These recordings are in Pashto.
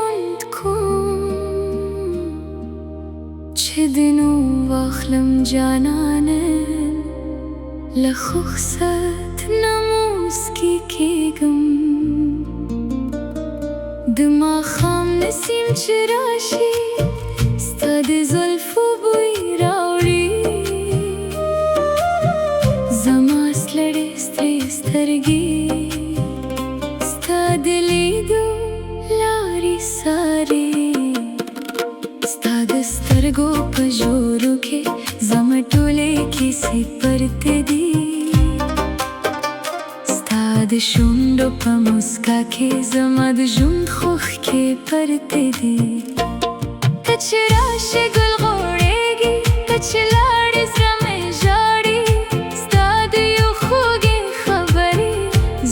ژوند کوم چې د نو واخلم جانانه له خوښت نه موسکي کېږم د ماښام نسیم چې راشي ستا د زلفو بوی راوړي زما ستړې ستړې سترګې ستا د لیدو لارې څاري ستا د سترګو په ژورو کې زما ټولې کیسې پرتې دي ستا د شونډو په موسکا کې زما د ژوند خوښکې پرتې دي ته چې راشې ګل غوړېږي ته چې لاړې زړه مې ژاړي ستا د یو خوږې خبرې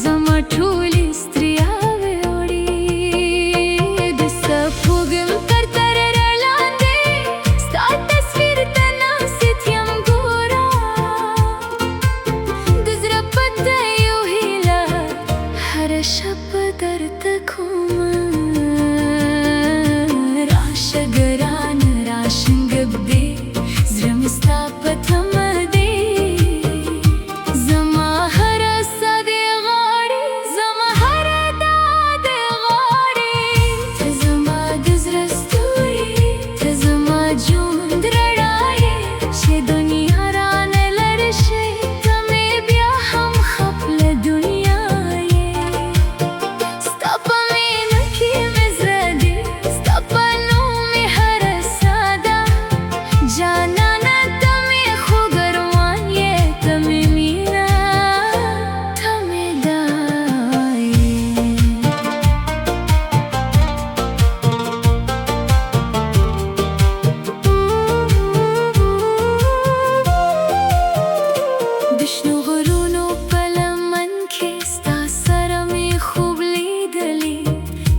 زما ټولې ستړیاوې وړي د سپوږم تر ترره لاندې ستا تصویر ته ناست یم ګوره د زړه پټیو هیله هره شپه درته کومه راشه ګرانه راشنګب دې زړه مې ستا په تمه دی زما هره ساه دې غواړي زما هره ادا دې غواړي ته زما د زړه ستوري ته زما ژوند رڼا یې چې دنیا رانه لرې شي ته مې بیا هم خپله دنیا یې ستا په مینه کې مې زړه دی ستا په نوم مې هره ساه ده جانانه ته مې خوږ ارمان یې ته مې مینه ته مې دا د شنو غرونو په لمن کې ستا سره مې خوب لیدلی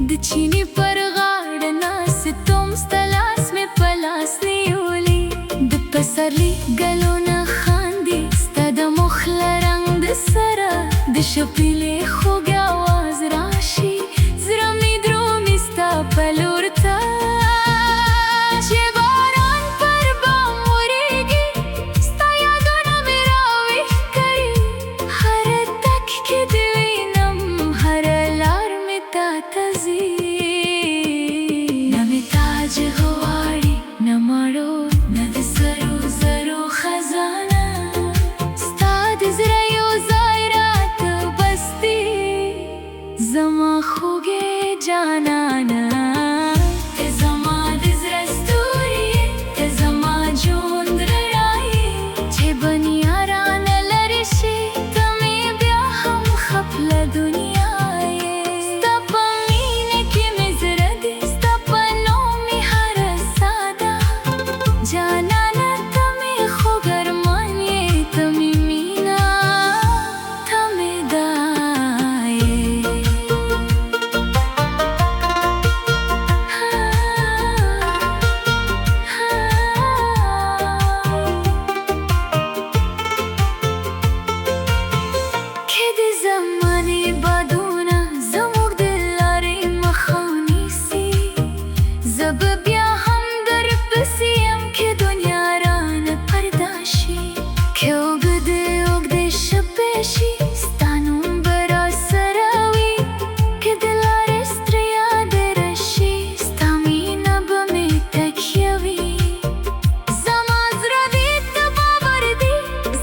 د چینې پر غاړه ناستم ستا لاس مې په لاس نیولی د پسرلي ګلونه خاندي ستا د مخ له رنګ د سره د شپېلې خوږ اواز راشي زړه مې درومي ستا په لور ته چې باران پر بام ورېږي ستا یادونه مې راویښ کړي هره تک کې دې وینم هره لار مې تا ته ځي نه مې تاج غواړي نه مړو نه د سرو زرو خزانه ستا د زړه یو ځای راته بس دی زما خوږې جانانه ته زما د زړه ستوري ته زما ژوند رڼا یې چې دنیا رانه لرې شي ته مې بیا هم خپله دنیا یې ستا په مینه کې مې زړه دی ستا په نوم مې هره ساه ده جانانه ته مې خوږ ارمان یې ته مې مینه ته مې دا کې د زمانې بادونه زموږ د لارې مخه ونیسي زه به بیا هم درپسې یم که دنیا رانه پرده شي که اوږدې اوږدې شپې شي ستا نوم به راسره وي که د لارې ستړیا دې راشي ستا مینه به مې تکیه وي زما زړه دې ته باور دی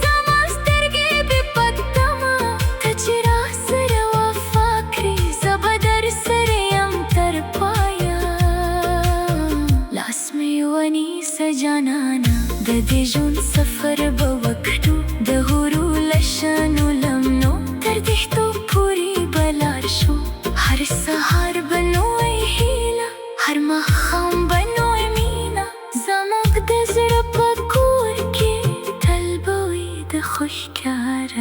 زما سترګې دې په تمه ته چې راسره وفا کړې زه به درسره یم تر پایه لاس مې ونیسه جانانه د دې ژوند سفر به وکړو د غرو له شنو لمنو تر دښتو پورې به لاړ شو هر سهار به نوی هیله هر ماښام به نوی مینه زموږ د زړه په کور کې تل به وي د خوشحال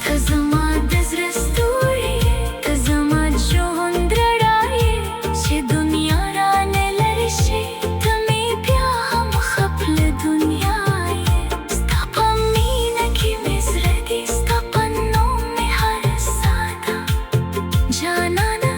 ته زما د زړه ستوري ته زما ژوند رڼا یې چې دنیا رانه لرې شي ته مې بیا هم خپله دنیا یې ستا په مینه کې مې زړه دی ستا په نوم مې هره ساه ده جانانه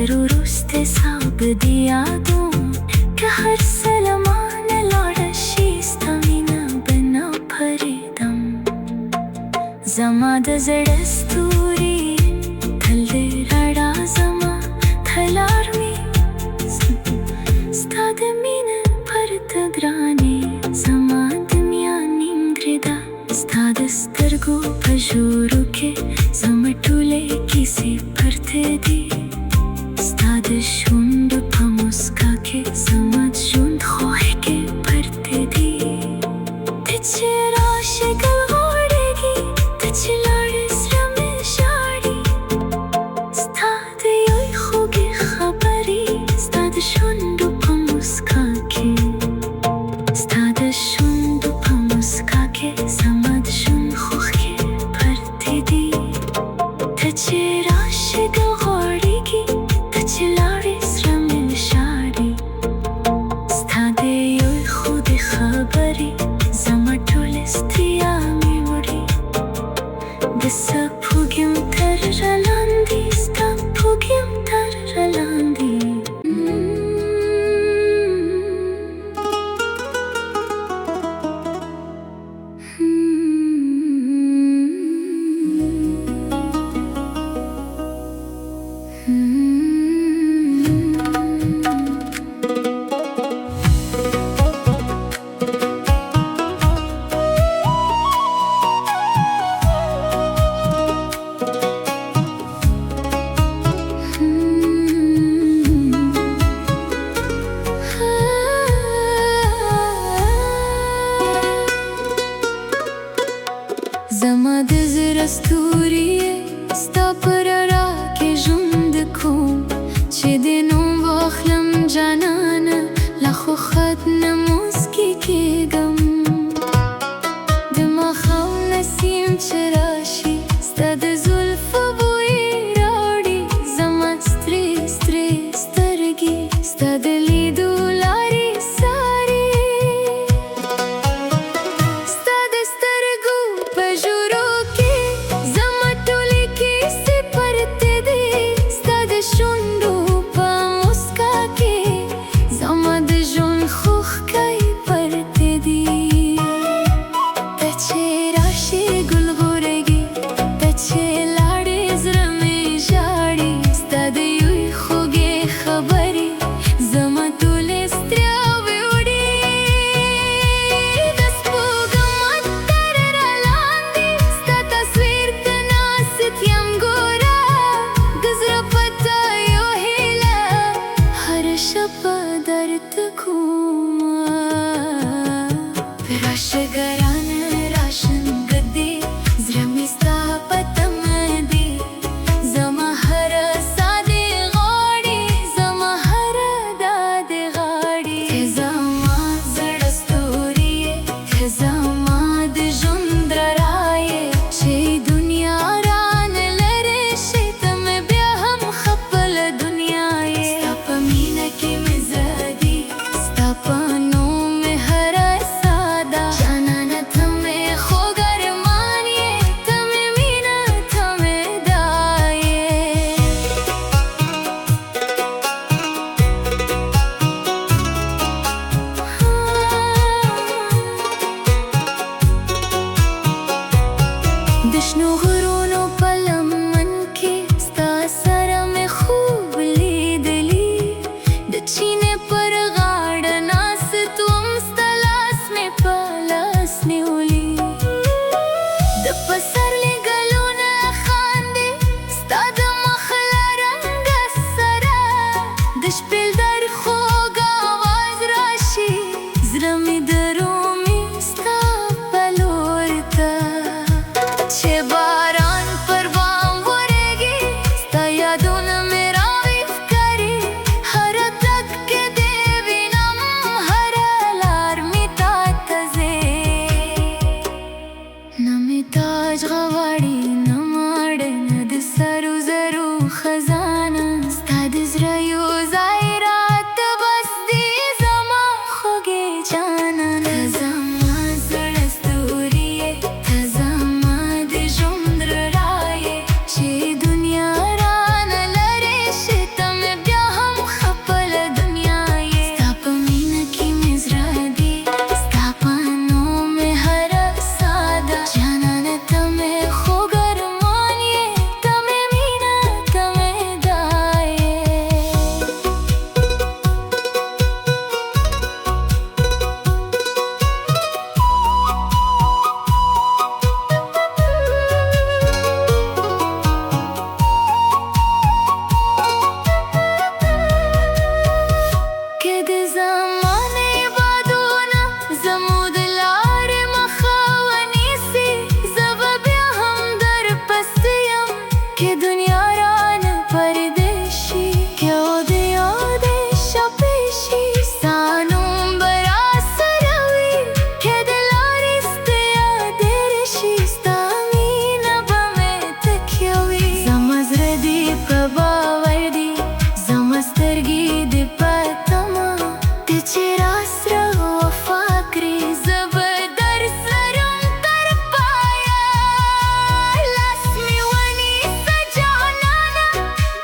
ضرورست صعب ديادو كهر سلمان العرشي استمينا بنا بريدم زماد زرستوري تل رڑا زما تلارمي استاد مين برت گراني زما دنيا निंद्रिदा استاد سترگو پجورو के زمټولې کیسې پرته دي استاد شوند په مسکا کې زمات شوند خوښ کې پرته دي ته چې راشې ګلغوړېږي ته چې لاړې سره مې ژاړي استاد یوې خوږې خبرې استاد شوند په مسکا کې استاد شوند په مسکا کې زمات شوند خوښ کې پرته دي ته چې راشې ګلغوړېږي ته چې لاړې سره مې ژاړي ستا د یوې خوږې خبرې زما ټولې ستړیا مې وړي د څه پوږیم تر رالاندې ستا پوږیم تر رالاندې که دنیا ران پردشی که دیشا پیشی سانون برا سروی که دلاریست یادرشی ستامین بمه تکیوی زمزردی پباوردی زمسترگی دی پتما دی چراس رو وفاکری زبدر سرم تر پایا لاسمی ونی سجانانا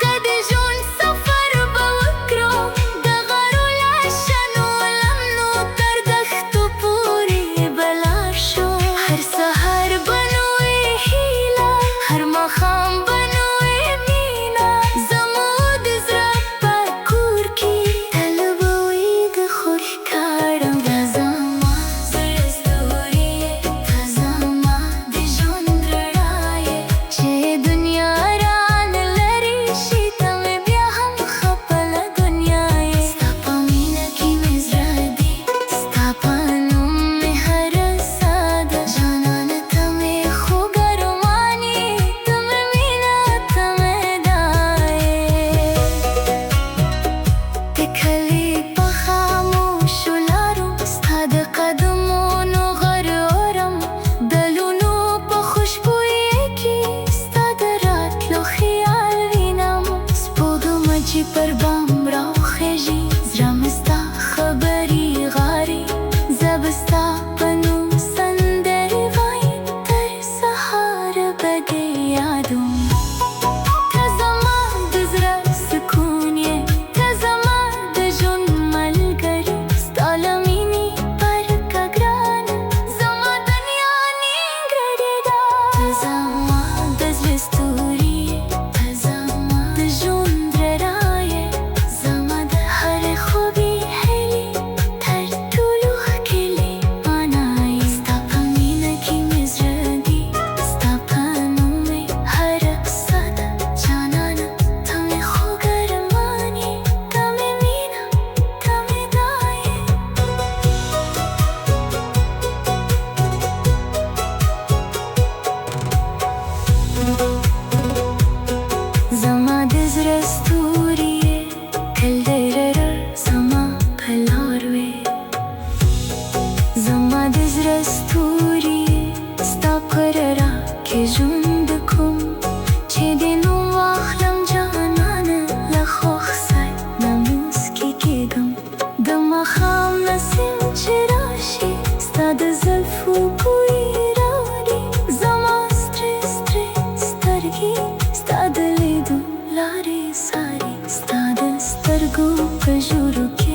قد جون سفر بوکرو دغرو لاشنو لمنو تر دختو پوری بلاشو هر سهر بنوی هیلا هر مخام بنوی مینا زمود زرق پاکور کی تلبوی گخوش کارم تزاما زرستوریه تزاما دی جندرائه چه دنیا ران لریشی تم بیا هم خپل دنیای ستا مینا کی مزردی ستا پانوم می هر ساده جانان تم خوگرمانی تم مینا تم دایه تکلی پا خاموش لارو ستا د قدمونو غرورم دلونو په خوشبویی کې ستا د راتلو خیال وینم سپوږمۍ چې پر بام راوخیژي زړه مې ستا خبرې غاري زه به ستا په نوم سندرې وایم تر سهاره به دې یادوم ته زما د زړه سکون یې ته زما د ژوند ملګري ستا له مینې پرکه ګرانه زما دنیا نیمګړې ده ته زما د زړه ستوري یې ته زما د ژوند رڼا یې زما د هرې خوبې هیلې تر ټولو ښکلې مانا یې ستا په مینه کې مې زړه دی ستا په نوم مې هره قصه ده جانانه ته مې خوږرمان یې ته مې مینه ته مې دا یې زما د زړه ستوري یې تل ډېره زما په لار وې زما د زړه ستوري یې ستا په رڼا کې ژوند کوم چې د نوم واخلم جانانه له خوښ سر نه موسکي کېږم د ماښام نسیم چې راشي ستا د زلفو بوی راوړي زما سترې سترې سترګې ستا د لیدو لارې ساري ستا د سترګو په ژورو کې